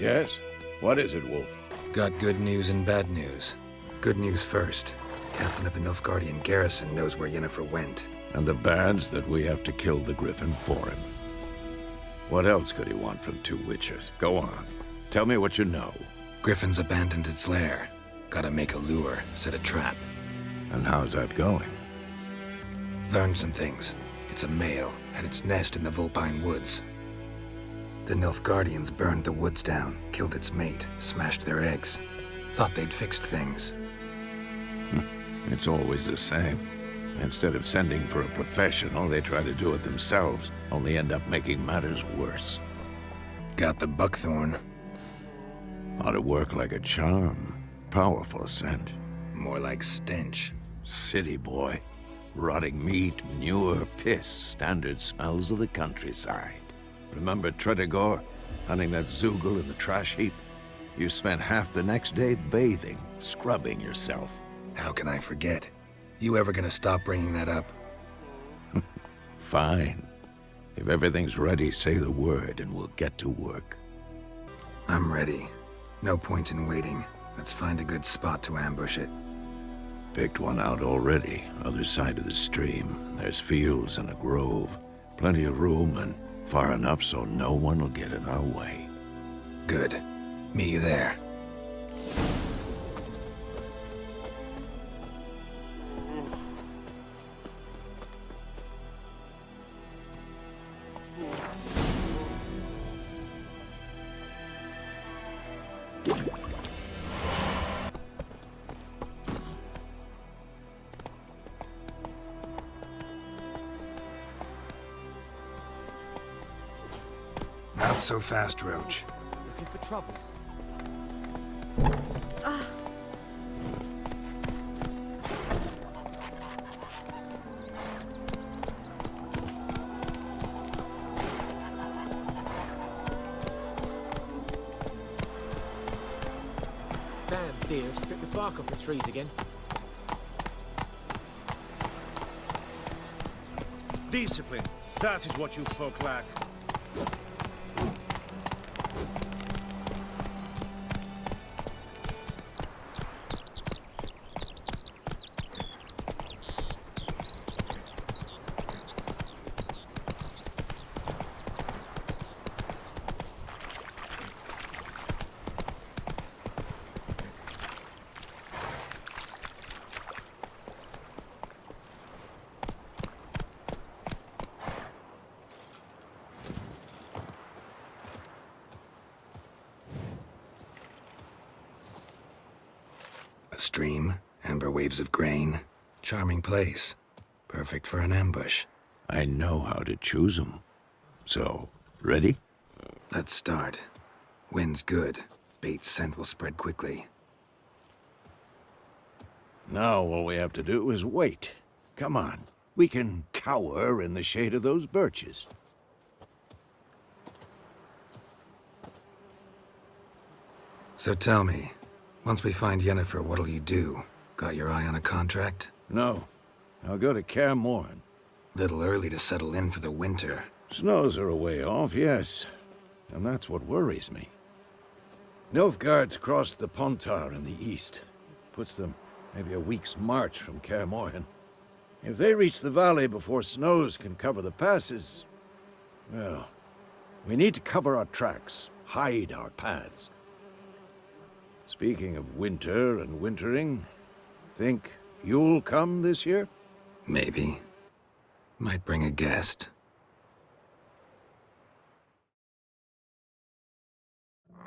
Yes? What is it, Wolf? Got good news and bad news. Good news first. Captain of the Nilfgaardian garrison knows where Yennefer went. And the bad's that we have to kill the Griffin for him. What else could he want from two witchers? Go on. Tell me what you know. Griffin's abandoned its lair. Gotta make a lure, set a trap. And how's that going? Learned some things. It's a male, had its nest in the Vulpine Woods. The Nilfgaardians burned the woods down, killed its mate, smashed their eggs. Thought they'd fixed things. It's always the same. Instead of sending for a professional, they try to do it themselves, only end up making matters worse. Got the buckthorn. Ought to work like a charm. Powerful scent. More like stench. City boy. Rotting meat, manure, piss, standard smells of the countryside. Remember Tretogor, hunting that Zoogle in the trash heap? You spent half the next day bathing, scrubbing yourself. How can I forget? You ever gonna stop bringing that up? Fine. If everything's ready, say the word and we'll get to work. I'm ready. No point in waiting. Let's find a good spot to ambush it. Picked one out already, other side of the stream. There's fields and a grove. Plenty of room and far enough so no one will get in our way. Good. Meet you there. Not so fast, Roach. Looking for trouble? Damn deer, stripped the bark off the trees again. Discipline. That is what you folk lack. A stream, amber waves of grain. Charming place. Perfect for an ambush. I know how to choose them. So, ready? Let's start. Wind's good. Bait's scent will spread quickly. Now all we have to do is wait. Come on. We can cower in the shade of those birches. So tell me, once we find Yennefer, what'll you do? Got your eye on a contract? No. I'll go to Kaer Morhen. Little early to settle in for the winter. Snows are a way off, yes. And that's what worries me. Nilfgaard's crossed the Pontar in the east. Puts them maybe a week's march from Kaer Morhen. If they reach the valley before snows can cover the passes, well, we need to cover our tracks, hide our paths. Speaking of winter and wintering, think you'll come this year? Maybe. Might bring a guest. Hear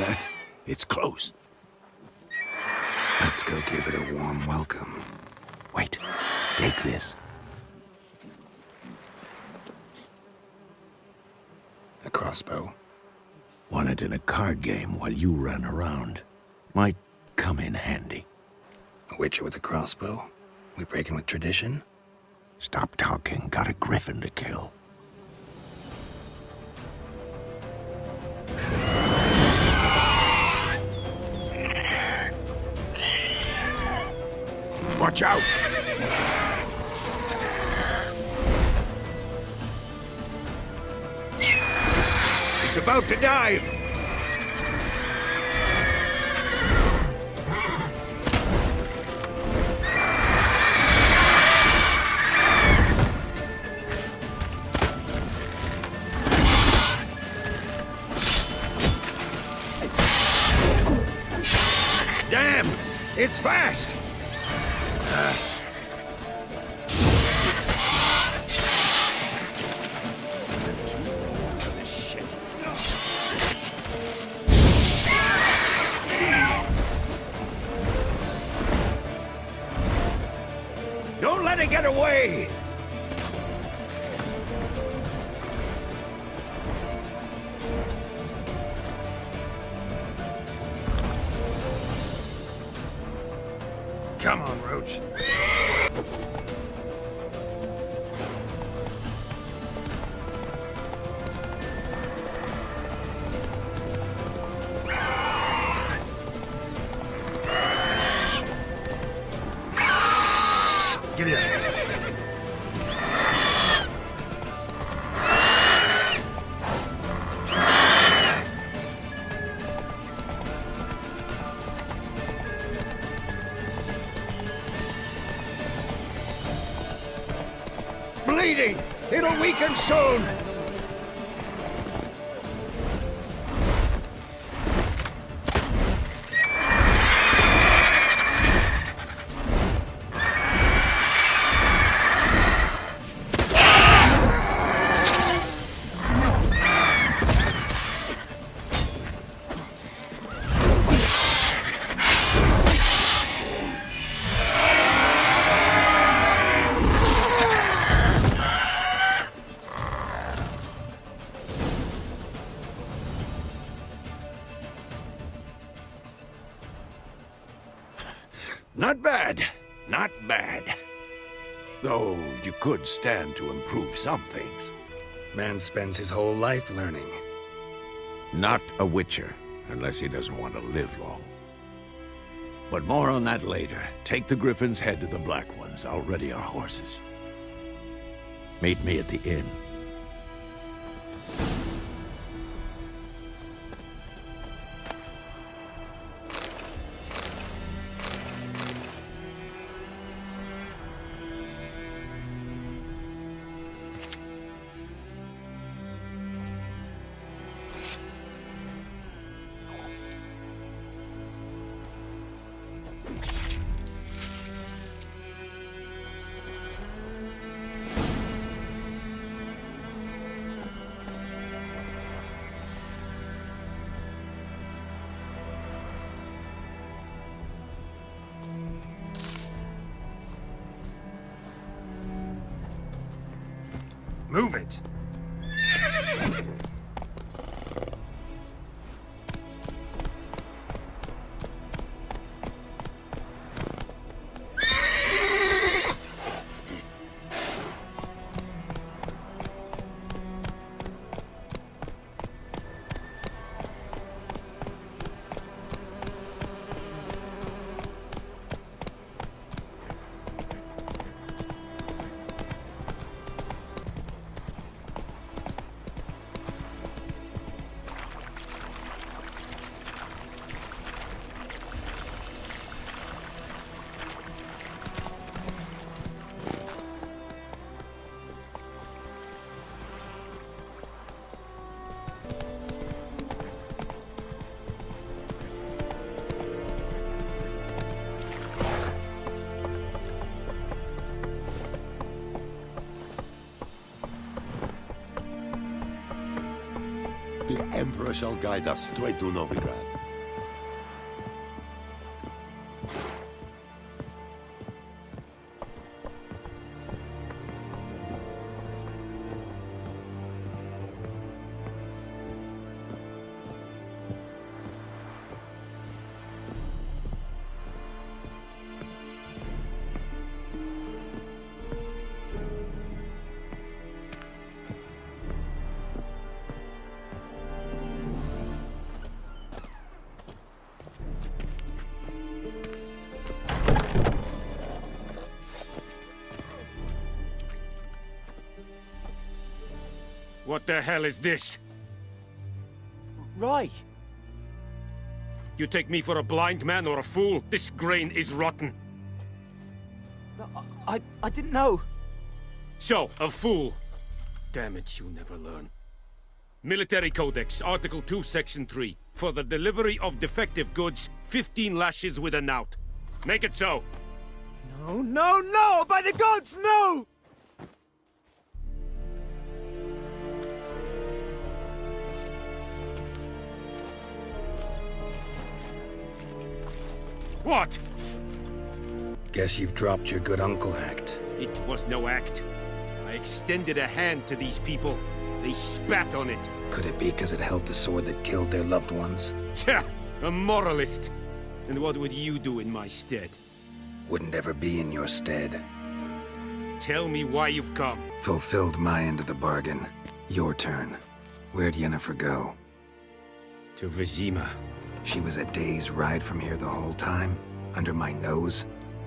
that? It's close. Let's go give it a warm welcome. Wait, take this. A crossbow. Won it in a card game while you ran around. Might come in handy. A witcher with a crossbow? We breaking with tradition? Stop talking. Got a griffin to kill. Watch out! It's about to dive! Damn! It's fast! Don't let it get away! Come on, Roach. Get in. Bleeding! It'll weaken soon! Not bad. Not bad. Though you could stand to improve some things. Man spends his whole life learning. Not a witcher, unless he doesn't want to live long. But more on that later. Take the Griffin's head to the Black Ones. I'll ready our horses. Meet me at the inn. Move it! The Emperor shall guide us straight to Novigrad. What the hell is this? right. You take me for a blind man or a fool? This grain is rotten. I didn't know. So, a fool. Damn it, you never learn. Military Codex, Article 2, Section 3. For the delivery of defective goods, 15 lashes with a knout. Make it so. No, no, no! By the gods, no! What? Guess you've dropped your good uncle act. It was no act. I extended a hand to these people. They spat on it. Could it be because it held the sword that killed their loved ones? Tja, a moralist. And what would you do in my stead? Wouldn't ever be in your stead. Tell me why you've come. Fulfilled my end of the bargain. Your turn. Where'd Yennefer go? To Vizima. She was a day's ride from here the whole time? Under my nose?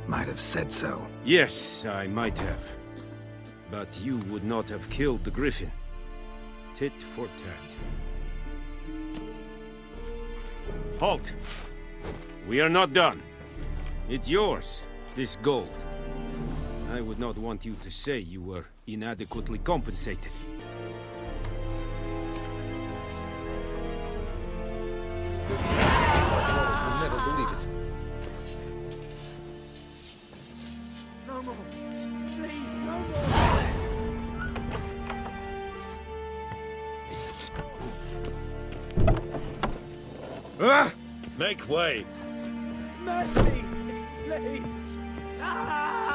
Might have said so. Yes, I might have. But you would not have killed the Griffin. Tit for tat. Halt! We are not done. It's yours, this gold. I would not want you to say you were inadequately compensated. You'll never believe it. No more. Please, no more. Ah! Make way! Mercy! Please! Ah!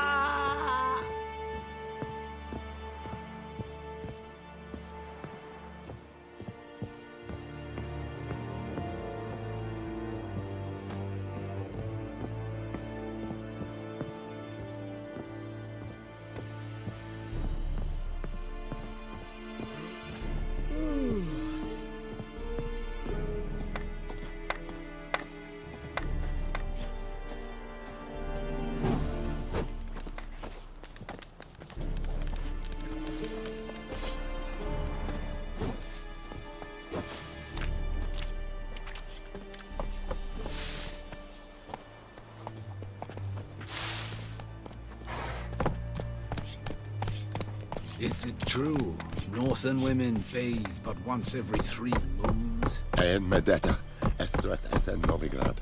Is it true? Northern women bathe but once every 3 moons? En med detta, Estret SN Novigrad.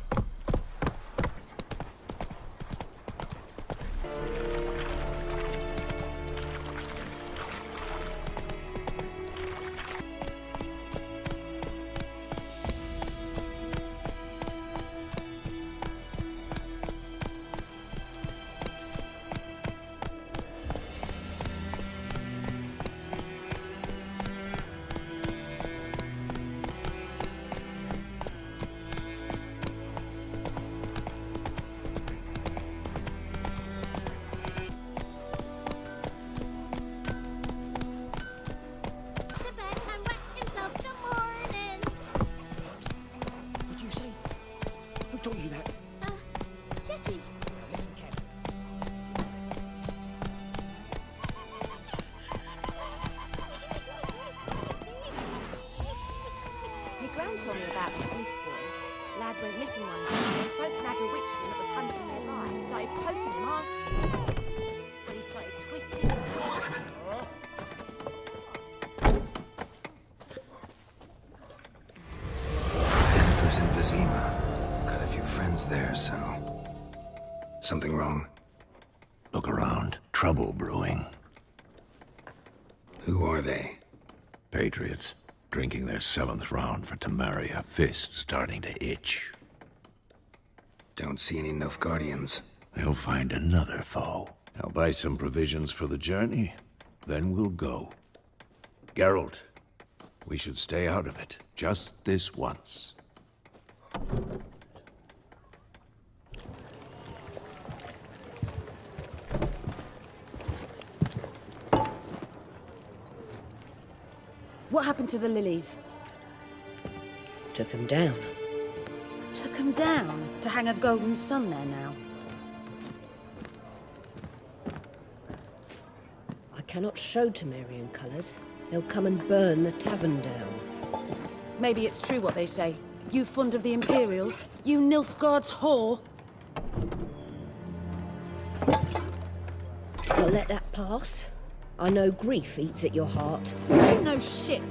Told me about the Swiss boy. Lad went missing one day, so folk nabbed a witchman that was hunting their lives, started poking him, asking him. And he started twisting and Yennefer's in Vizima. Got a few friends there, so... Something wrong? Look around. Trouble brewing. Who are they? Patriots. Drinking their 7th round for Temeria. Fist starting to itch. Don't see any Nilfgaardians. They'll find another foe. I'll buy some provisions for the journey. Then we'll go. Geralt, we should stay out of it. Just this once. What happened to the lilies? Took him down. Took them down to hang a golden sun there now. I cannot show Temerian colours. They'll come and burn the tavern down. Maybe it's true what they say. You fond of the Imperials? You Nilfgaard's whore? You'll let that pass? I know grief eats at your heart. You know shit.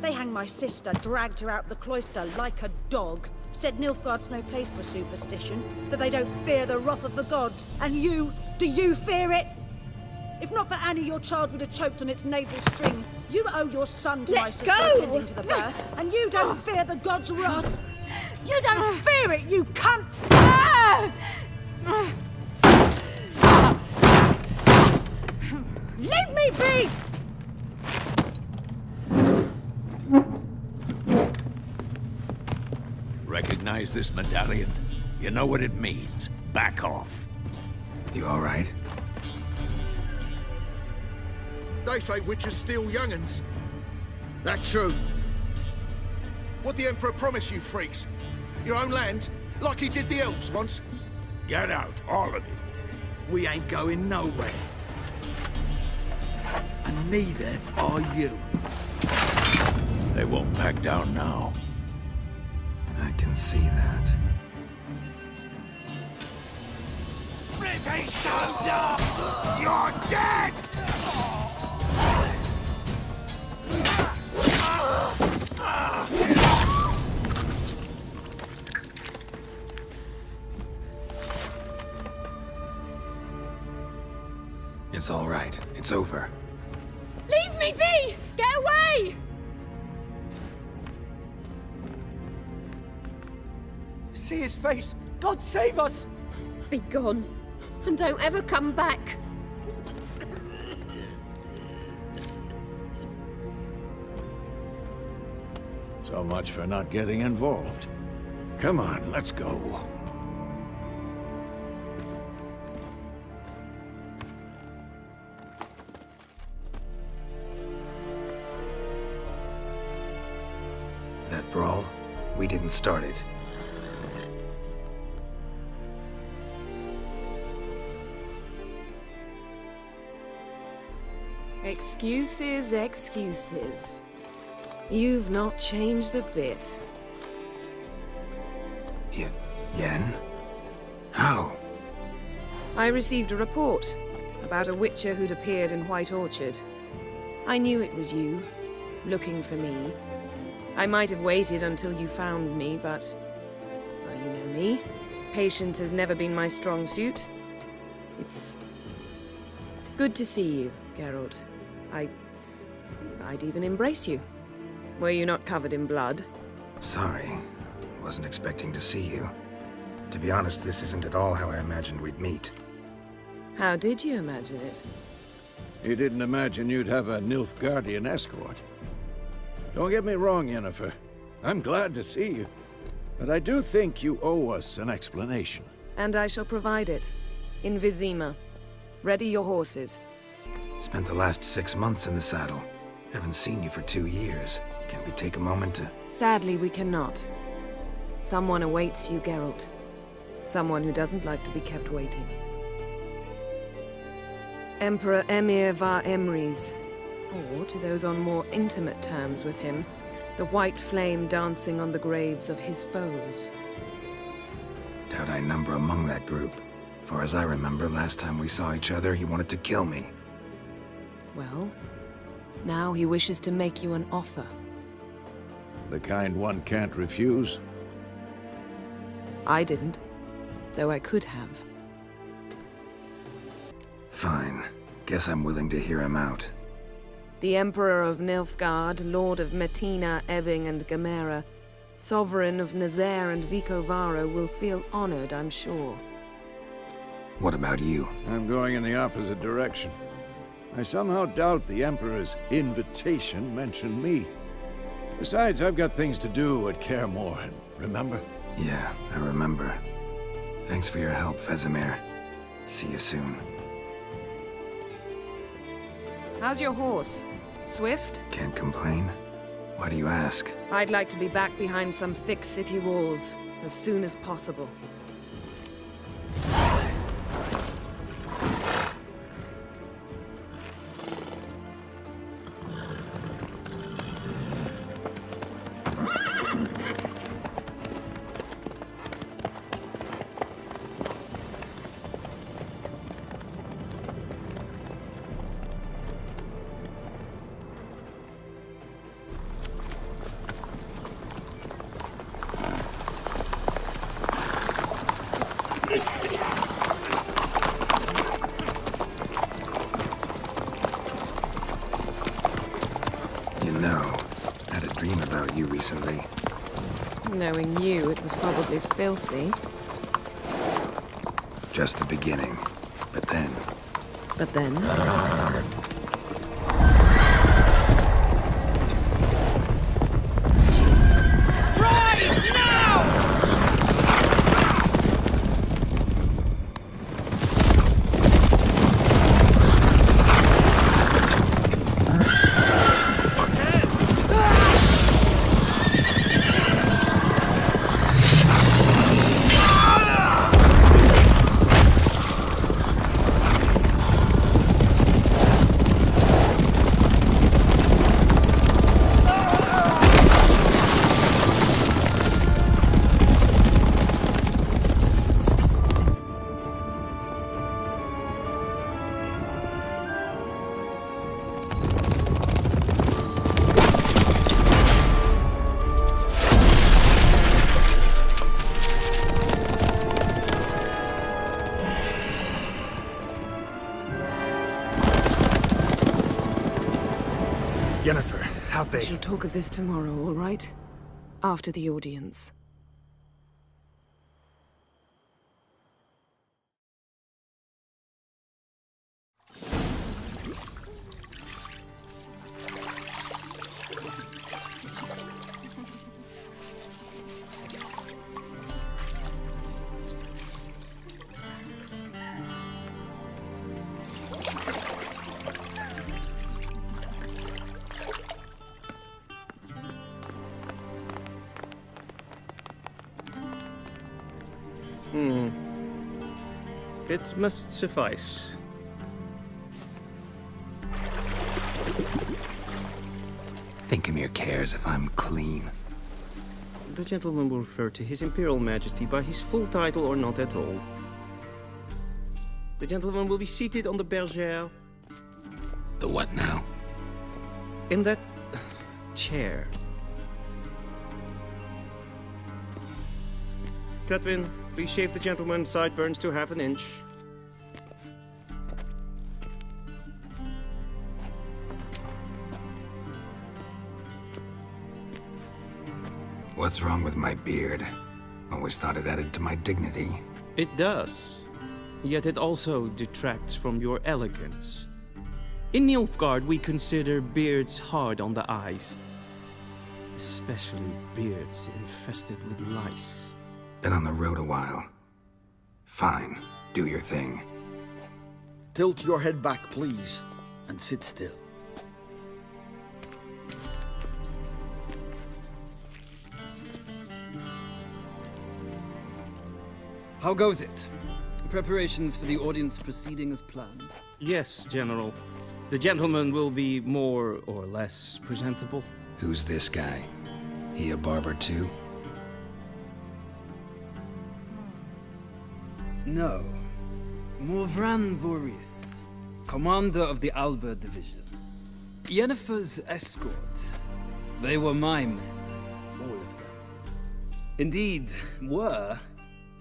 They hanged my sister, dragged her out the cloister like a dog. Said Nilfgaard's no place for superstition, that they don't fear the wrath of the gods. And you, do you fear it? If not for Annie, your child would have choked on its navel string. You owe your son to my sister attending to the birth, and you don't fear the gods' wrath. You don't fear it, you cunt! Leave me be! Recognize this medallion? You know what it means. Back off. You all right? They say witches steal young'uns. That true. What the Emperor promise you, freaks? Your own land? Like he did the elves once? Get out, all of you. We ain't going nowhere. And neither are you. They won't back down now. I can see that. If he shows up, you're dead! It's all right. It's over. Leave me be! Get away! See his face! God save us! Be gone. And don't ever come back. So much for not getting involved. Come on, let's go. That brawl, we didn't start it. Excuses, excuses. You've not changed a bit. Yen? How? I received a report about a witcher who'd appeared in White Orchard. I knew it was you, looking for me. I might have waited until you found me, but... well, you know me. Patience has never been my strong suit. It's... good to see you, Geralt. I'd even embrace you. Were you not covered in blood? Sorry. Wasn't expecting to see you. To be honest, this isn't at all how I imagined we'd meet. How did you imagine it? You didn't imagine you'd have a Nilfgaardian escort. Don't get me wrong, Yennefer. I'm glad to see you. But I do think you owe us an explanation. And I shall provide it. In Vizima. Ready your horses. Spent the last 6 months in the saddle. Haven't seen you for 2 years. Can't we take a moment to... Sadly, we cannot. Someone awaits you, Geralt. Someone who doesn't like to be kept waiting. Emperor Emir var Emrys. Or, to those on more intimate terms with him, the white flame dancing on the graves of his foes. Doubt I number among that group. Far as I remember, last time we saw each other, he wanted to kill me. Well, now he wishes to make you an offer. The kind one can't refuse. I didn't, though I could have. Fine. Guess I'm willing to hear him out. The Emperor of Nilfgaard, Lord of Metina, Ebbing and Gamera, Sovereign of Nazaire and Vicovaro will feel honored, I'm sure. What about you? I'm going in the opposite direction. I somehow doubt the Emperor's invitation mentioned me. Besides, I've got things to do at Kaer Morhen, remember? Yeah, I remember. Thanks for your help, Vesemir. See you soon. How's your horse? Swift? Can't complain. Why do you ask? I'd like to be back behind some thick city walls as soon as possible. You know, I had a dream about you recently. Knowing you, it was probably filthy. Just the beginning. But then... But then... Yennefer, how'd they... We shall talk of this tomorrow, all right? After the audience. It must suffice. Thinkemere cares if I'm clean. The gentleman will refer to His Imperial Majesty by his full title or not at all. The gentleman will be seated on the bergère. The what now? In that... chair. Catwin, please shave the gentleman's sideburns to half an inch. What's wrong with my beard? Always thought it added to my dignity. It does. Yet it also detracts from your elegance. In Nilfgaard, we consider beards hard on the eyes. Especially beards infested with lice. Been on the road a while. Fine, do your thing. Tilt your head back, please, and sit still. How goes it? Preparations for the audience proceeding as planned? Yes, General. The gentleman will be more or less presentable. Who's this guy? He a barber too? No. Morvran Voris, commander of the Alba Division. Yennefer's escort. They were my men, all of them. Indeed, were.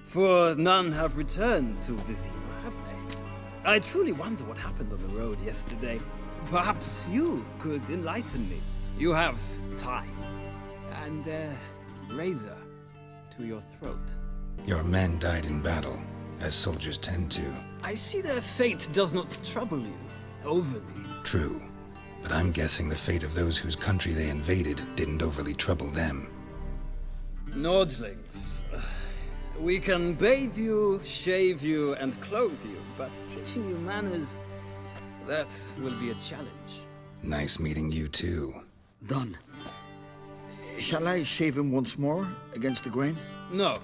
For none have returned to Vizima, have they? I truly wonder what happened on the road yesterday. Perhaps you could enlighten me. You have time. And a razor to your throat. Your men died in battle, as soldiers tend to. I see their fate does not trouble you, overly. True, but I'm guessing the fate of those whose country they invaded didn't overly trouble them. Nordlings. We can bathe you, shave you, and clothe you, but teaching you manners, that will be a challenge. Nice meeting you too. Done. Shall I shave him once more, against the grain? No.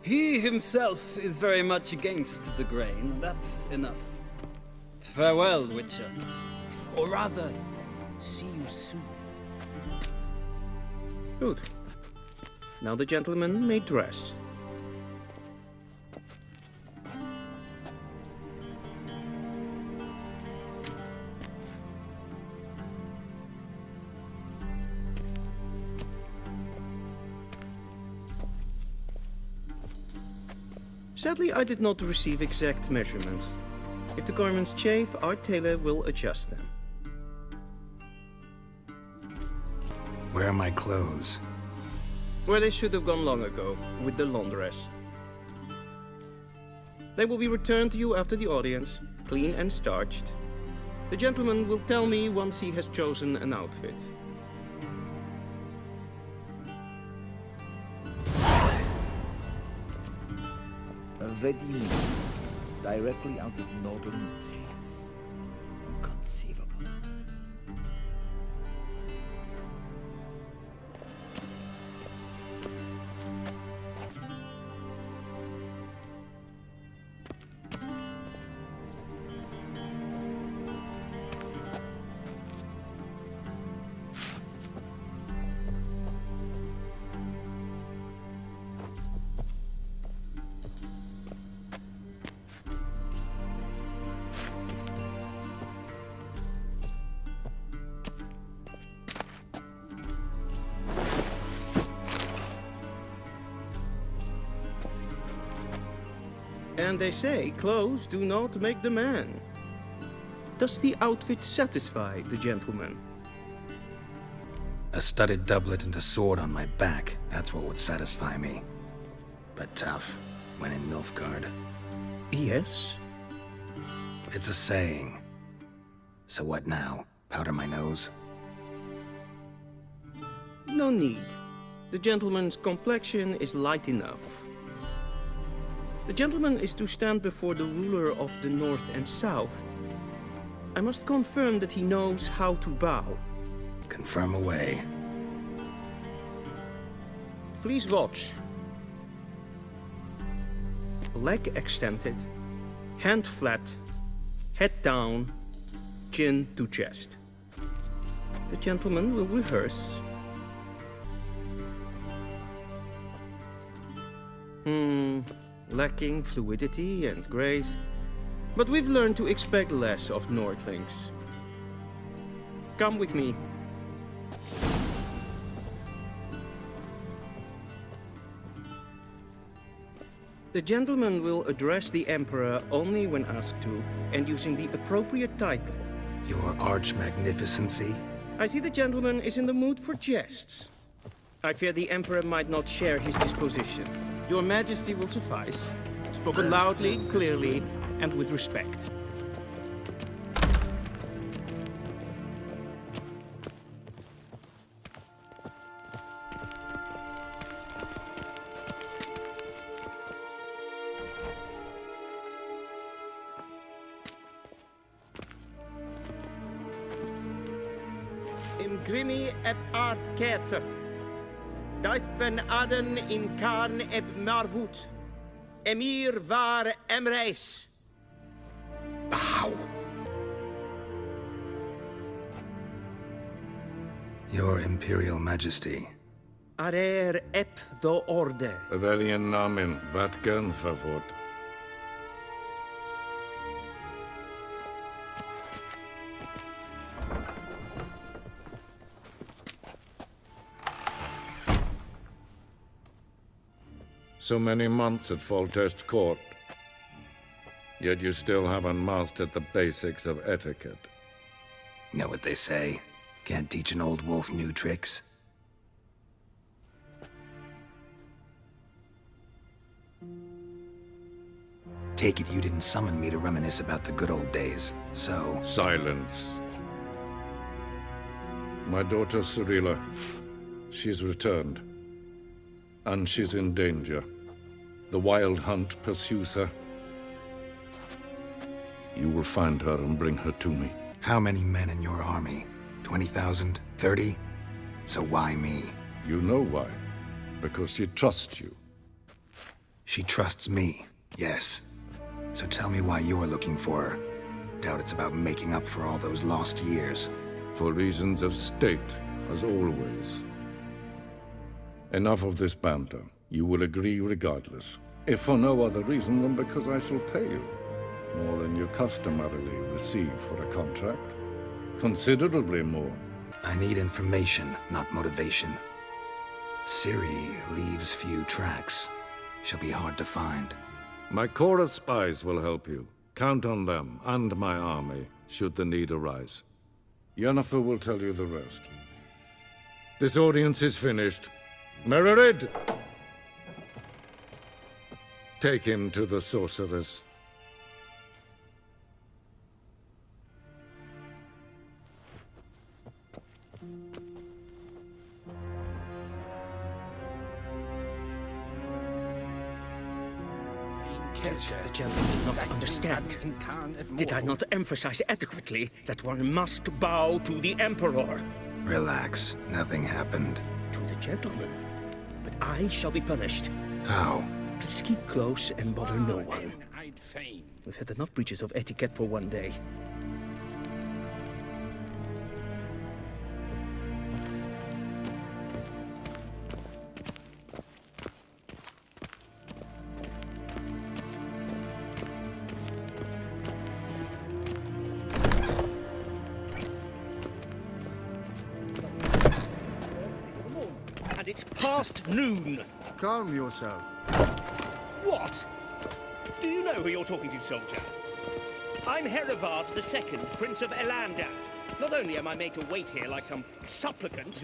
He himself is very much against the grain. That's enough. Farewell, Witcher. Or rather, see you soon. Good. Now the gentleman may dress. Sadly, I did not receive exact measurements. If the garments chafe, our tailor will adjust them. Where are my clothes? Where they should have gone long ago, with the laundress. They will be returned to you after the audience, clean and starched. The gentleman will tell me once he has chosen an outfit. A wedding directly out of northern tales. Inconceivable. And they say clothes do not make the man. Does the outfit satisfy the gentleman? A studded doublet and a sword on my back, that's what would satisfy me. But tough, when in Nilfgaard. Yes? It's a saying. So what now? Powder my nose? No need. The gentleman's complexion is light enough. The gentleman is to stand before the ruler of the North and South. I must confirm that he knows how to bow. Confirm away. Please watch. Leg extended, hand flat, head down, chin to chest. The gentleman will rehearse. Lacking fluidity and grace, but we've learned to expect less of Nordlings. Come with me. The gentleman will address the Emperor only when asked to, and using the appropriate title. Your Arch-Magnificency? I see the gentleman is in the mood for jests. I fear the Emperor might not share his disposition. Your Majesty will suffice. Spoken loudly, clearly, and with respect. Im grimi eb art ketzer. Duifen aden in karn eb marvoet. Emir var emreis. Bow. Your Imperial Majesty. Arer eb the orde. Weljen namen, wat gern favort. So many months at Foltest Court, yet you still haven't mastered the basics of etiquette. Know what they say? Can't teach an old wolf new tricks. Take it you didn't summon me to reminisce about the good old days, so... Silence. My daughter Cyrilla, she's returned. And she's in danger. The Wild Hunt pursues her. You will find her and bring her to me. How many men in your army? 20,000? 30? So why me? You know why. Because she trusts you. She trusts me, yes. So tell me why you're looking for her. Doubt it's about making up for all those lost years. For reasons of state, as always. Enough of this banter. You will agree regardless. If for no other reason than because I shall pay you. More than you customarily receive for a contract. Considerably more. I need information, not motivation. Ciri leaves few tracks. She'll be hard to find. My corps of spies will help you. Count on them and my army, should the need arise. Yennefer will tell you the rest. This audience is finished. Mererid! Take him to the sorceress. The gentleman did not understand. Did I not emphasize adequately that one must bow to the Emperor? Relax. Nothing happened. To the gentleman. But I shall be punished. How? Please keep close and bother no one. We've had enough breaches of etiquette for one day. And it's past noon. Calm yourself. What? Do you know who you're talking to, soldier? I'm Herivard II, Prince of Elander. Not only am I made to wait here like some supplicant...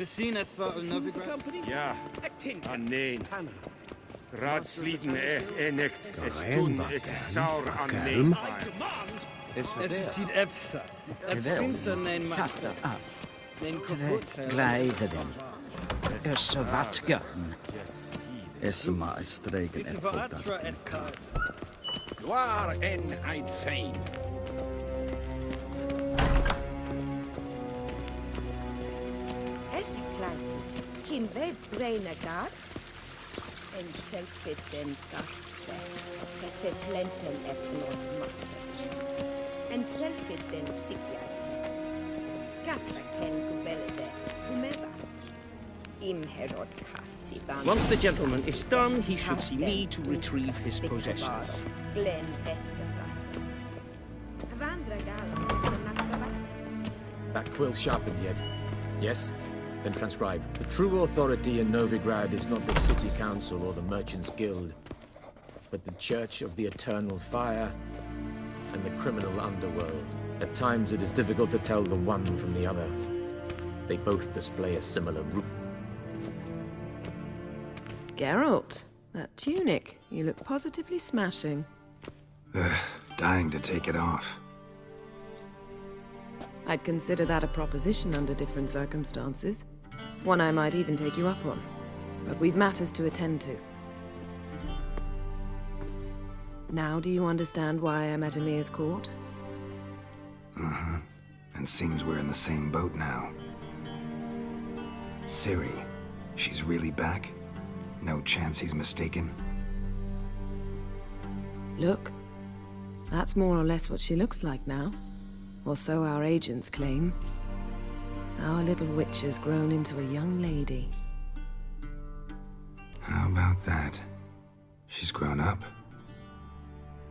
Ja, Tinta. nee. Raadsliden nicht. Es tun, es ist sauer an nee. Es ziet efsa. Het prinsen neem maar. Gleiden. Så vatgan. Esma is stregen en fantastisk kar. Waar en ein fein. Essekleit. Kin ve braina gat. En selfiten kaffe. Esse plenten eplon matte. En selfiten sikja. Gasra ken gubelde. Tumeva. Once the gentleman is done, he should see me to retrieve his possessions. That quill sharpened yet? Yes? Then transcribe. The true authority in Novigrad is not the city council or the merchants' guild, but the Church of the Eternal Fire and the criminal underworld. At times it is difficult to tell the one from the other. They both display a similar root. Geralt, that tunic. You look positively smashing. Ugh, dying to take it off. I'd consider that a proposition under different circumstances. One I might even take you up on. But we've matters to attend to. Now do you understand why I'm at Emir's court? Mm-hmm. And seems we're in the same boat now. Ciri, she's really back? No chance he's mistaken? Look, that's more or less what she looks like now. Or so our agents claim. Our little witch has grown into a young lady. How about that? She's grown up?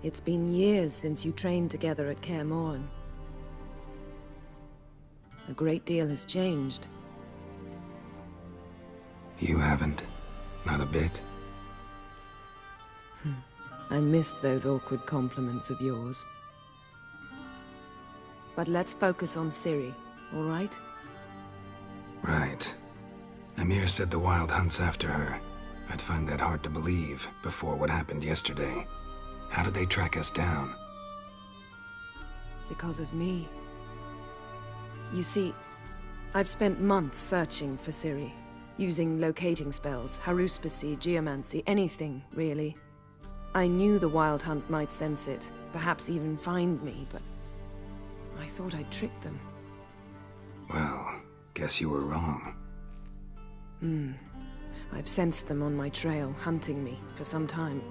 It's been years since you trained together at Kaer Morhen. A great deal has changed. You haven't? Not a bit? I missed those awkward compliments of yours. But let's focus on Ciri, all right? Right. Emir said the Wild Hunt's after her. I'd find that hard to believe before what happened yesterday. How did they track us down? Because of me. You see, I've spent months searching for Ciri. Using locating spells, haruspicy, geomancy, anything, really. I knew the Wild Hunt might sense it, perhaps even find me, but I thought I'd tricked them. Well, guess you were wrong. I've sensed them on my trail, hunting me, for some time.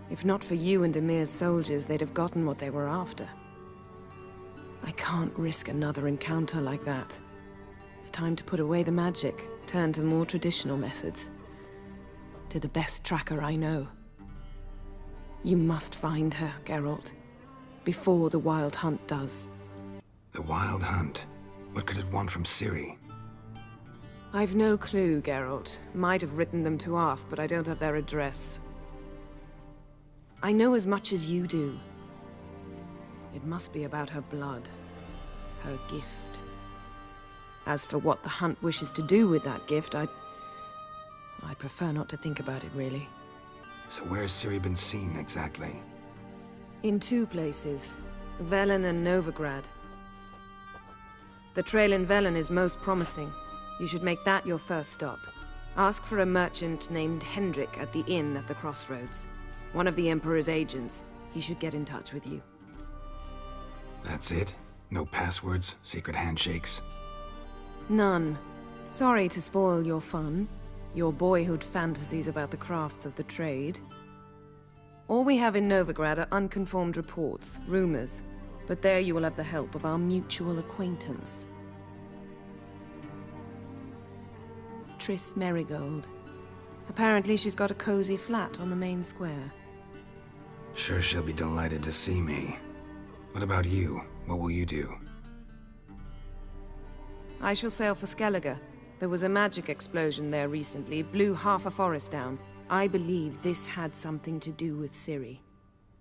If not for you and Emir's soldiers, they'd have gotten what they were after. I can't risk another encounter like that. It's time to put away the magic, turn to more traditional methods. To the best tracker I know. You must find her, Geralt. Before the Wild Hunt does. The Wild Hunt? What could it want from Ciri? I've no clue, Geralt. Might have written them to ask, but I don't have their address. I know as much as you do. It must be about her blood, her gift. As for what the Hunt wishes to do with that gift, I'd prefer not to think about it, really. So where's Ciri been seen, exactly? In 2 places, Velen and Novigrad. The trail in Velen is most promising. You should make that your first stop. Ask for a merchant named Hendrik at the inn at the crossroads. One of the Emperor's agents. He should get in touch with you. That's it? No passwords, secret handshakes? None. Sorry to spoil your fun, your boyhood fantasies about the crafts of the trade. All we have in Novigrad are unconfirmed reports, rumors, but there you will have the help of our mutual acquaintance. Triss Merigold. Apparently she's got a cozy flat on the main square. Sure she'll be delighted to see me. What about you? What will you do? I shall sail for Skellige. There was a magic explosion there recently, blew half a forest down. I believe this had something to do with Ciri.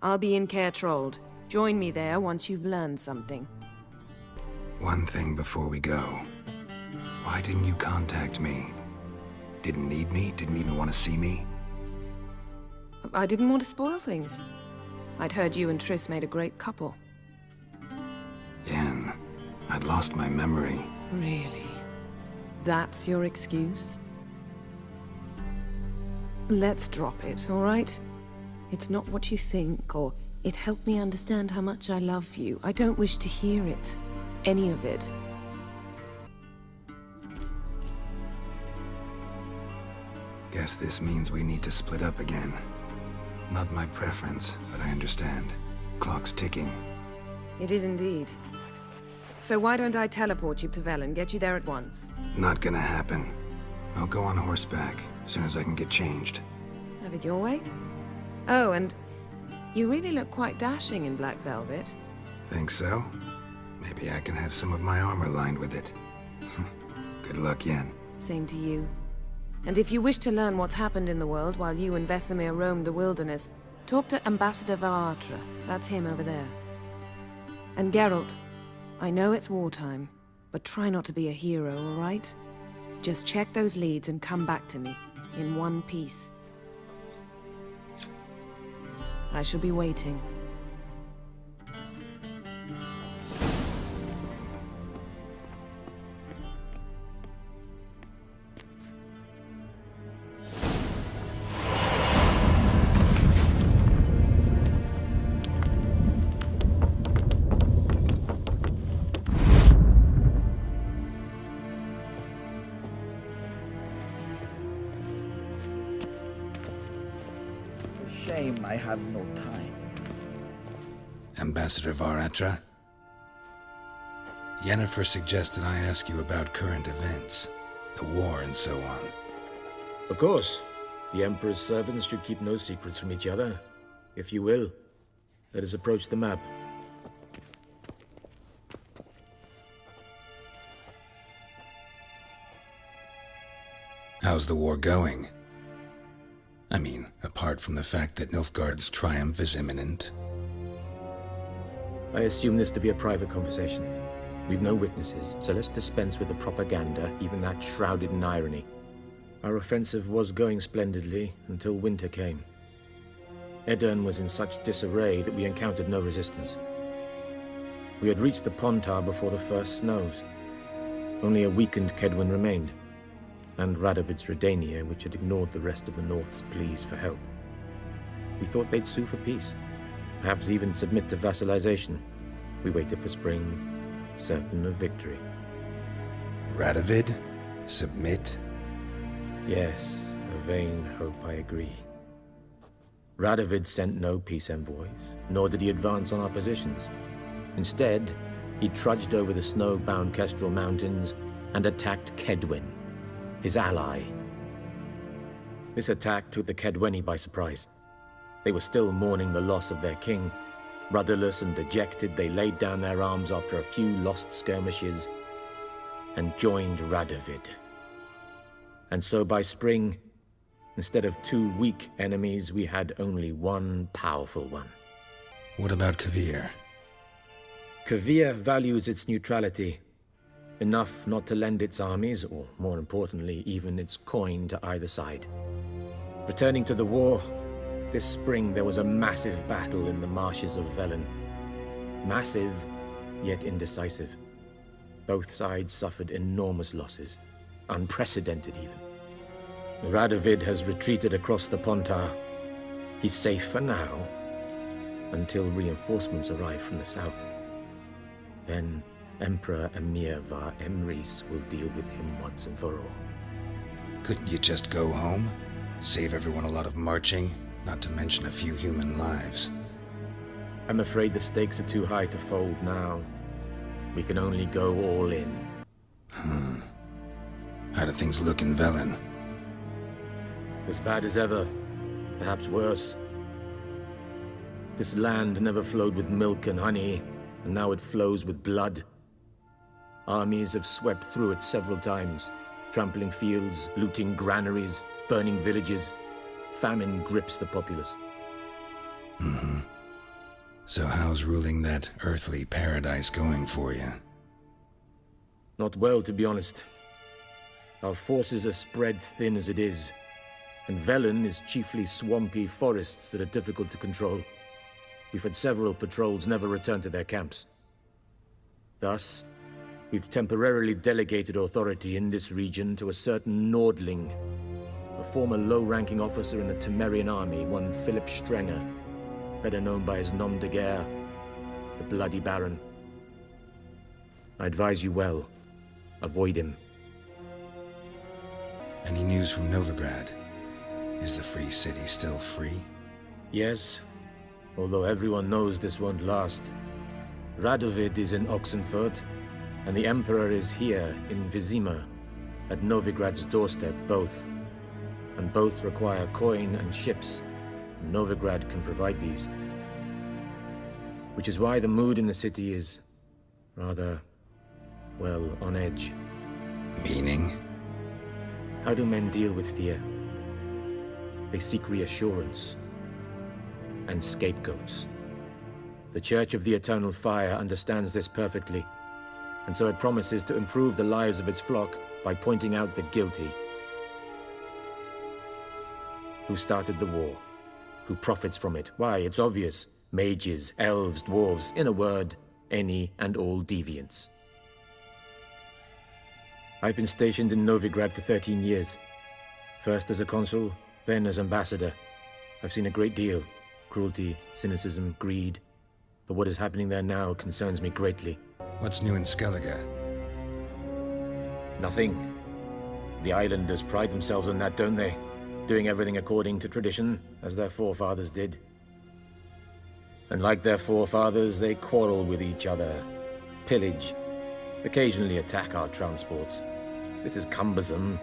I'll be in Caer Trold. Join me there once you've learned something. One thing before we go. Why didn't you contact me? Didn't need me? Didn't even want to see me? I didn't want to spoil things. I'd heard you and Triss made a great couple. Yen, I'd lost my memory. Really? That's your excuse? Let's drop it, all right? It's not what you think, or it helped me understand how much I love you. I don't wish to hear it. Any of it. Guess this means we need to split up again. Not my preference, but I understand. Clock's ticking. It is indeed. So why don't I teleport you to Velen, get you there at once? Not gonna happen. I'll go on horseback, as soon as I can get changed. Have it your way? Oh, and you really look quite dashing in black velvet. Think so? Maybe I can have some of my armor lined with it. Good luck, Yen. Same to you. And if you wish to learn what's happened in the world while you and Vesemir roamed the wilderness, talk to Ambassador Varatra. That's him over there. And Geralt, I know it's wartime, but try not to be a hero, all right? Just check those leads and come back to me, in one piece. I shall be waiting. Shame I have no time. Ambassador Varatra? Yennefer suggested I ask you about current events, the war and so on. Of course. The Emperor's servants should keep no secrets from each other. If you will, let us approach the map. How's the war going? I mean, apart from the fact that Nilfgaard's triumph is imminent. I assume this to be a private conversation. We've no witnesses, so let's dispense with the propaganda, even that shrouded in irony. Our offensive was going splendidly until winter came. Edirn was in such disarray that we encountered no resistance. We had reached the Pontar before the first snows. Only a weakened Kedwin remained, and Radovid's Redania, which had ignored the rest of the North's pleas for help. We thought they'd sue for peace, perhaps even submit to vassalization. We waited for spring, certain of victory. Radovid? Submit? Yes, a vain hope, I agree. Radovid sent no peace envoys, nor did he advance on our positions. Instead, he trudged over the snow-bound Kestrel Mountains and attacked Kedwen, his ally. This attack took the Kedweni by surprise. They were still mourning the loss of their king. Rudderless and dejected, they laid down their arms after a few lost skirmishes and joined Radovid. And so by spring, Instead of 2 weak enemies, we had only one powerful one. What about Kavir? Kavir values its neutrality, enough not to lend its armies, or more importantly, even its coin to either side. Returning to the war, this spring there was a massive battle in the marshes of Velen. Massive, yet indecisive. Both sides suffered enormous losses, unprecedented even. Radovid has retreated across the Pontar. He's safe for now, until reinforcements arrive from the south. Then Emperor Emir var Emrys will deal with him once and for all. Couldn't you just go home? Save everyone a lot of marching, not to mention a few human lives. I'm afraid the stakes are too high to fold now. We can only go all in. How do things look in Velen? As bad as ever, perhaps worse. This land never flowed with milk and honey, and now it flows with blood. Armies have swept through it several times, trampling fields, looting granaries, burning villages. Famine grips the populace. So how's ruling that earthly paradise going for you? Not well, to be honest. Our forces are spread thin as it is, and Velen is chiefly swampy forests that are difficult to control. We've had several patrols never return to their camps. Thus, we've temporarily delegated authority in this region to a certain Nordling, a former low-ranking officer in the Temerian army, one Philip Strenger, better known by his nom de guerre, the Bloody Baron. I advise you well. Avoid him. Any news from Novigrad? Is the Free City still free? Yes, although everyone knows this won't last. Radovid is in Oxenfurt, and the Emperor is here in Vizima, at Novigrad's doorstep, both. And both require coin and ships. Novigrad can provide these. Which is why the mood in the city is rather, well, on edge. Meaning? How do men deal with fear? They seek reassurance and scapegoats. The Church of the Eternal Fire understands this perfectly, and so it promises to improve the lives of its flock by pointing out the guilty. Who started the war? Who profits from it? Why, it's obvious. Mages, elves, dwarves, in a word, any and all deviants. I've been stationed in Novigrad for 13 years. First as a consul, then as ambassador. I've seen a great deal. Cruelty, cynicism, greed. But what is happening there now concerns me greatly. What's new in Skellige? Nothing. The islanders pride themselves on that, don't they? Doing everything according to tradition, as their forefathers did. And like their forefathers, they quarrel with each other, pillage, occasionally attack our transports. This is cumbersome,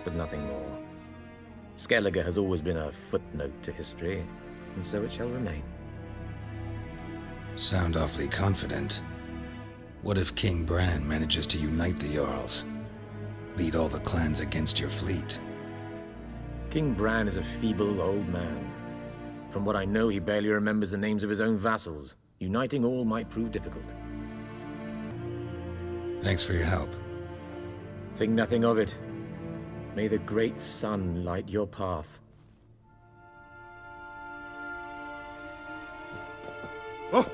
but nothing more. Skellige has always been a footnote to history, and so it shall remain. Sound awfully confident. What if King Bran manages to unite the Jarls? Lead all the clans against your fleet? King Bran is a feeble old man. From what I know, he barely remembers the names of his own vassals. Uniting all might prove difficult. Thanks for your help. Think nothing of it. May the great sun light your path. Oh!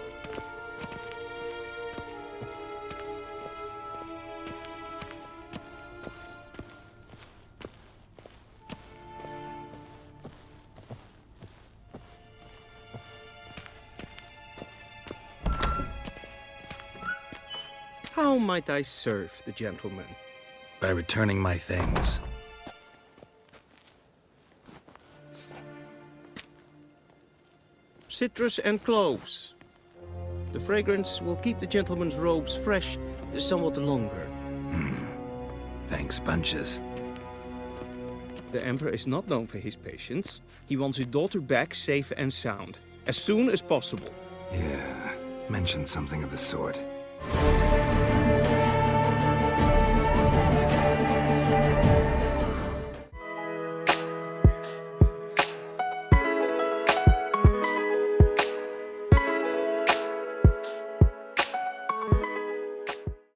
How might I serve the gentleman? By returning my things. Citrus and cloves. The fragrance will keep the gentleman's robes fresh somewhat longer. Thanks, bunches. The Emperor is not known for his patience. He wants his daughter back safe and sound, as soon as possible. Yeah, mentioned something of the sort.